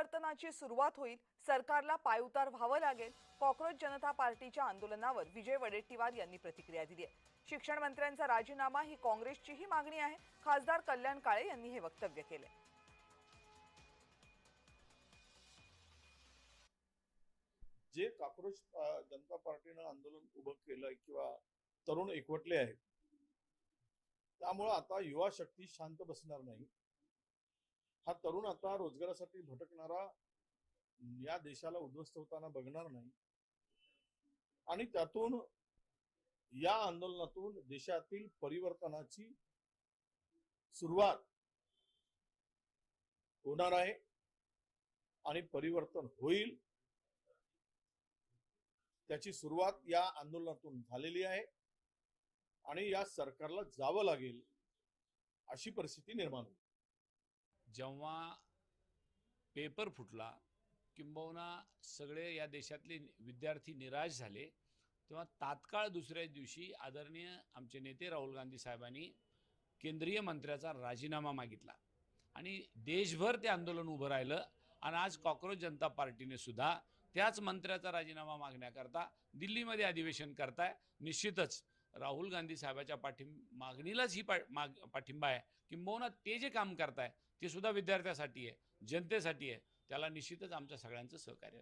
परिवर्तनाची सुरुवात होईल, सरकारला पायउतार व्हावं लागेल. कॉक्रोच जनता पार्टीच्या आंदोलनावर विजय वडेट्टीवार यांनी प्रतिक्रिया दिली आहे. शिक्षण मंत्र्यांचा राजीनामा ही काँग्रेसचीही मागणी आहे. खासदार कल्याण काळे यांनी हे वक्तव्य केले. जे कॉक्रोच जनता पार्टीनं आंदोलन उभं केलंय किंवा तरुण एकवटले आहेत, त्यामुळे आता युवा शक्ती शांत बसणार नाही. हा तरुण आता रोजगारासाठी भटकणारा या देशाला उद्ध्वस्त होताना बघणार नाही आणि त्यातून या आंदोलनातून देशातील परिवर्तनाची सुरुवात होणार आहे आणि परिवर्तन होईल. त्याची सुरुवात या आंदोलनातून झालेली आहे आणि या सरकारला जावं लागेल अशी परिस्थिती निर्माण होईल. जेव्हा पेपर फुटला, किंबहुना सगळे या देशातले विद्यार्थी निराश झाले, तेव्हा तात्काळ दुसऱ्या दिवशी आदरणीय आमचे नेते राहुल गांधी साहेबांनी केंद्रीय मंत्र्याचा राजीनामा मागितला आणि देशभर ते आंदोलन उभं राहिलं. आणि आज कॉक्रोच जनता पार्टीने सुद्धा त्याच मंत्र्याचा राजीनामा मागण्याकरता दिल्लीमध्ये अधिवेशन करताय. निश्चितच राहुल गांधी साहेबाच्या मागणीलाच ही पाठिंबा आहे. किंबहुना ते जे काम करताय ते सुद्धा विद्यार्थ्यासाठी आहे, जनतेसाठी आहे. त्याला निश्चितच आमच्या सगळ्यांचं सहकार्य